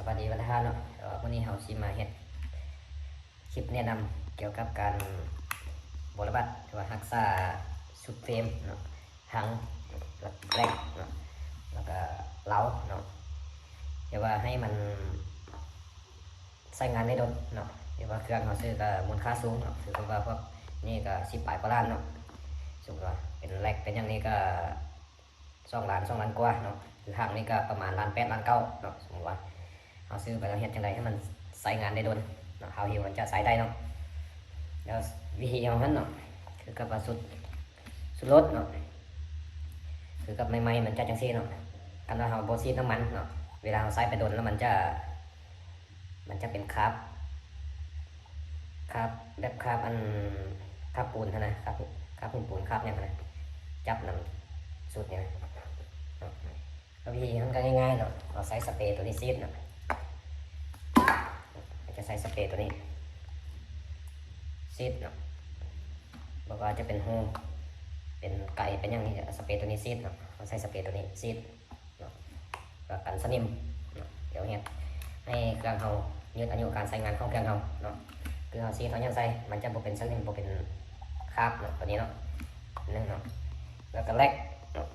วัสดีวันท่านเนาะวันนี้เราสิมาเฮ็ดคลิปแนะนำเกี่ยวกับการบริบัติหรือว่ารักษาสุดเฟรมเนาะทั้งแรกเนาะแล้วก็เล้าเนาะเดี๋ยวว่าให้มันใช้งานได้ดนเนาะเดี๋ยวว่าเครื่องเขาซื้อก็มูลค่าสูงเนาะคือว่าพวกนี่ก็10 ปลายกว่าล้านเนาะสมมติว่าเป็นแรกเป็นอย่างนี้ก็2 ล้านกว่าเนาะคือทางนี้ก็ประมาณ1.8 ล้าน 1.9 ล้านเนาะสมมติว่าเราซื้อไปแล้วเฮ็ดจังไดให้มันใช้งานได้ดนเนาะเฮาหิวมันจะใช้ได้เนาะแล้ววิธีของมันเนาะคือกับว่าสุดรถเนาะคือกับใหม่ๆมันจะจังซี่เนาะกันว่าเฮาบ่ซีดน้ำมันเนาะเวลาเราใช้ไปดนแล้วมันจะเป็นคราบแบบคราบอันคราบปูนนะครับคราบปูนคราบเนี่ยนะจับนำสุดเนี่ยนะแล้ววิธีมันก็ง่ายๆเนาะเราใช้สเปรย์ตัวนี้ซีดเนาะจะใส่สเปรย์ตัวนี้ซีดเนาะบอกว่าจะเป็นหูเป็นไก่เป็นอย่างนี้สเปรย์ตัวนี้ซีดเนาะเราใส่สเปรย์ตัวนี้ซีดเนาะก็กันสนิมเนาะเดี๋ยวเฮ็ดให้เครื่องเรายืดอายุการใช้งานของเครื่องเราเนาะคือเราซีดเรายังใส่มันจะบ่เป็นสนิมบ่เป็นคราบเนาะตัวนี้เนาะนึงเนาะแล้วก็แรกเนาะ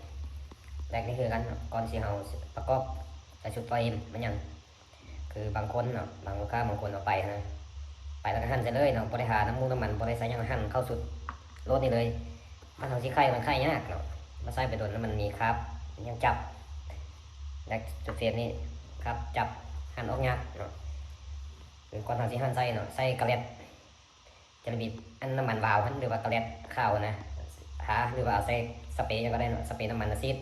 แรกนี่คือกันก่อนที่เราประกอบใส่ชุดไฟมันยังคือบางคนเนาะบางลูกค้าบางคนเอาไปนะไปแล้วก็หั่นไปเลยเนาะบริหารน้ำมูกน้ำมันบริใส่ยังหั่นเข้าสุดรถนี่เลยมันเอาที่ไข่มันไข่ยากเนาะมาใส่ไปโดนแล้วมันมีครับยังจับแรกจุดเสียบนี่ครับจับหั่นออกยากเนาะหรือก่อนทำที่หั่นใส่เนาะใส่กระเล็ดจะมีอันน้ำมันวาวหรือว่ากระเล็ดข้าวนะหรือว่าใส่สเปรย์ก็ได้เนาะสเปรย์น้ำมันซีด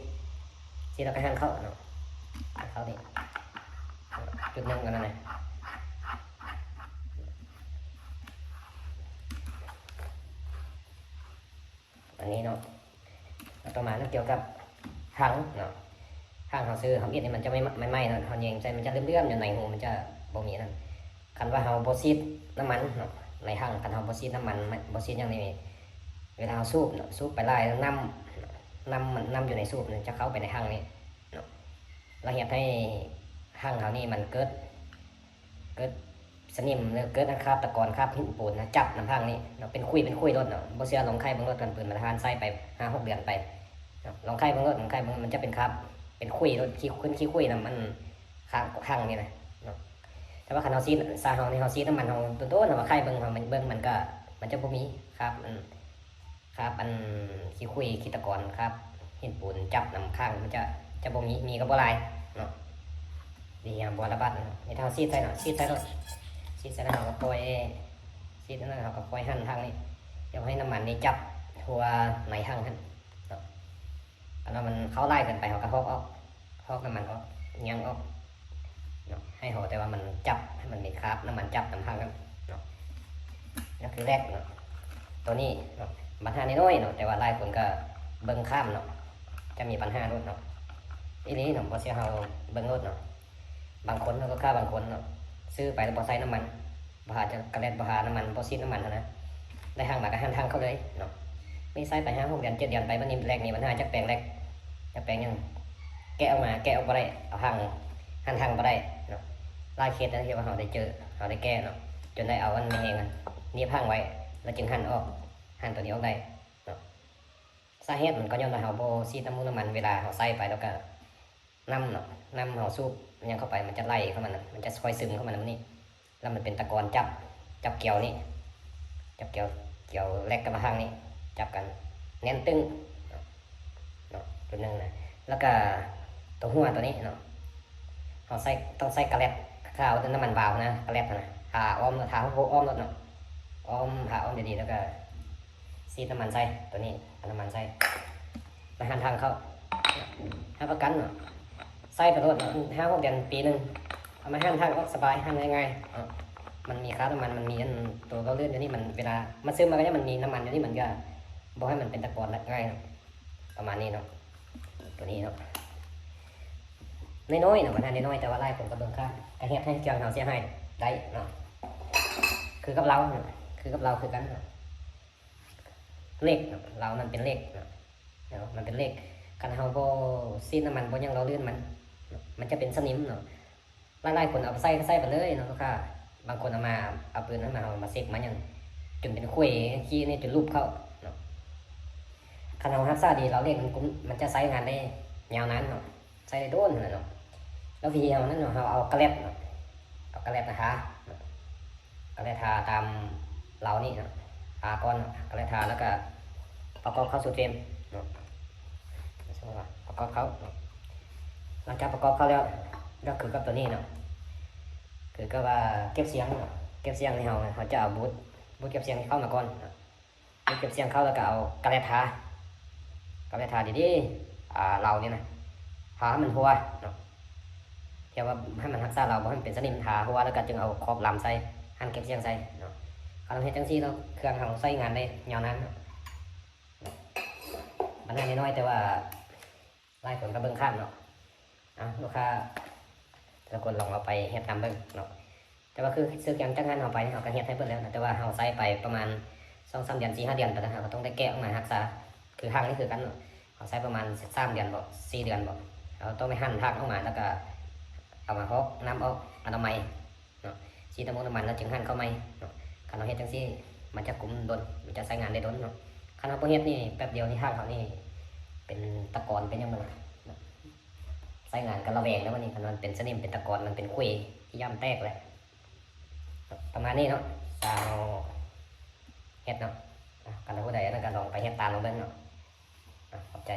แล้วก็หั่นเข้าเนาะเข้านี่จุดนึงกันนะอันนี้เนาะต่อมาเกี่ยวกับถังเนาะถังเขาซื้อเขาเอียดนี่มันจะไม่ไหม้เนาะเขายิงใส่มันจะเลื่อมๆอยู่ในหูมันจะบ่มีนั่นคันว่าเขาบซีดน้ำมันเนาะในถังคันเขาบซีดน้ำมันบซีดอย่างนี้เวลาเขาสูบเนาะสูบไปไล่น้ำอยู่ในสูบเนี่ยจะเข้าไปในถังนี้เนาะเราเหตุให้ถังเขานี่มันเกิดสนิมหรือเกิดนะครับตะกอนครับหินปูนนะจับน้ำพังนี่เราเป็นคุยรถเนาะบ่เสียลองไข่บางรถกันปืนมาทานไส้ไป5-6 เดือนไปลองไข่บางรถมันจะเป็นครับเป็นคุยรถขี้คุยนะมันข้างนี่นะเนาะแต่ว่าคันเฮาซีดซาเฮานี่เฮาซีดน้ำมันเฮาต้นๆว่าไข่เบิ่งมันก็มันจะบ่มีครับอันขี้คุยขี้ตะกอนครับหินปูนจับน้ำข้างมันจะบ่มีก็บ่หลายเนาะดีงามบ่ระบาดเนาะนี่เฮาซีดใส่เนาะซีดใส่รถซีดเสร็จแล้วเราก็ปล่อยซีดแล้วเราก็ปล่อยหั่นทางนี้เดี๋ยวให้น้ำมันนี่จับทัวในทางหั่นแล้วมันเข้าไล่กันไปเขาก็ฮอกน้ำมันออกยังออกเนาะให้เขาแต่ว่ามันจับให้มันมีคราบน้ำมันจับน้ำทางกันเนาะนั่นคือแรกเนาะตัวนี้เนาะปัญหาน้อยเนาะแต่ว่าหลายคนก็เบิ่งข้ามเนาะจะมีปัญหารถเนาะอีนี้เนาะพอเสียเขาเบิ่งรถเนาะบางคนเขาก็ฆ่าบางคนเนาะซื้อไปแล้วบอใส่น้ำมันบาจะกระเด็นบาน้ำมันบอซีดน้ำมันนะได้ห่างมาก็หั่นทางเขาเลยเนาะไม่ใส่ไป5-6 เดือน7 เดือนไปวันนี้แรกนี่มันหาจะแปลงแรกจะแปลงยังแกะออกมาบ่ได้เอาหั่นทางบ่ได้เนาะลายเคสนะที่ว่าเราได้เจอเราได้แก้เนาะจนได้เอามันไม่เองกันนี่พังไว้แล้วจึงหั่นออกหั่นตัวนี้ออกได้เนาะสาเหตุมันก็ย้อนว่าเราบอซีดน้ำมันเวลาเราใส่ไปแล้วก็น้ำเนาะน้ำเราสูบยังเข้าไปมันจะไล่เข้ามันจะคอยซึมเข้ามาในนี้แล้วมันเป็นตะกอนจับเกี่ยวนี่จับเกี่ยวแลกกับมาทางนี้จับกันแน่นตึงเนาะตัวนึงนะแล้วก็ตัวหัวตัวนี้เนาะเราต้องใส่กระเล็ดข้าวน้ำมันเบานะกระเล็ดนะหาอ้อมรถเนาะอ้อมดีๆแล้วก็ซีดน้ำมันใส่ตัวนี้น้ำมันใส่ไปหั่นทางเข้าให้ประกันเนาะใส่ไปรถ5-6 เดือนปีนึงเอามาหั่นทางก็สบายหั่นง่ายๆมันมีคราบน้ำมันมันมีตัวเราเลื่อนอยู่นี่มันเวลามันซึมมาก็เนี่ยมันมีน้ำมันอยู่นี่มันก็บอกให้มันเป็นตะกอนง่ายประมาณนี้เนาะตัวนี้เนาะน้อยๆเนาะมันน้อยแต่ว่าไล่ผมกับเบิ้งข้างกระเทียมให้เกี่ยวเราเสียให้ได้เนาะคือกับเราคือกันเนาะเลขเรามันเป็นเลขเนาะมันเป็นเลขกันเฮาโบซีน้ำมันโบยังเราเลื่อนมันจะเป็นสนิมเนาะ หลายๆคนเอาไปใส่ก็ใส่ไปเลยเนาะลูกค้าบางคนเอามาเอาปืนนั้นมาเอามาเซ็กมันยังจนเป็นคุยขี้นี่จนรูปเข้าเนาะคันเรารักษาดีเราเรียกมันจะใช้งานได้ยาวนานเนาะใช้ได้โดนเนาะแล้ววิธีเอานั้นเนาะเราเอากระเล็ดเนาะเอากระเล็ดนะคะกระเล็ดทาตามเรานี่เนาะทาก้อนกระเล็ดทาแล้วก็ประกอบเข้าสู่เฟรมเนาะประกอบเข้าหลังจากประกอบเข้าแล้วก็คือกับตัวนี้เนาะคือก็ว่าเก็บเสียงเนาะเก็บเสียงในเขาจะเอาบูทเก็บเสียงเข้ามาก่อนบูทเก็บเสียงเข้าแล้วก็เอากระเล็ดทดีๆเราเนี่ยนะทาให้มันหัวเนาะเที่ยวว่าให้มันรักษาเราบ่ให้มันเป็นสนิมทาหัวแล้วก็จึงเอาขอบลำใส่หั่นเก็บเสียงใส่เนาะการทำเฮ็ดจังซี่แล้วเครื่องเขาใช้งานได้ยาวนานเนาะมันน้อยๆแต่ว่าหลายคนก็เบิ่งข้ามเนาะลูกค้าทุกคนลองเอาไปเฮ็ดตามเบิ่งเนาะแต่ว่าคือซื้ออย่างจังงานเอาไปเขาก็เฮ็ดให้เบิ่งแล้วนะแต่ว่าเขาใช้ไปประมาณ 2-3 เดือน 4-5 เดือนไปแล้วเขาต้องได้แกะออกมารักษาคือหั่นนี่คือกันเนาะเขาใช้ประมาณ3 เดือนบ่4 เดือนบ่เราต้องไปหั่นทากออกมาแล้วก็เอามาฮอกน้ำออกอนามัยเนาะสีน้ำมันแล้วจึงหั่นเข้าใหม่เนาะคันเราเฮ็ดจังซี่มันจะกุมดนมันจะใช้งานได้ดนเนาะคันเราบ่เฮ็ดนี่แป๊บเดียวนี่ทากเขานี่เป็นตะกอนเป็นหยังบ่ล่ะใช้งานกันระแวงแล้ววันนี้คันมันเป็นสนิมเป็นตะกอนมันเป็นขุยที่ย่ำแตกแหละประมาณนี้เนาะตามเฮ็ดเนาะกันผู้ใดนั่นก็ลองไปเฮ็ดตามลองเบิ่งเนาะขอบใจ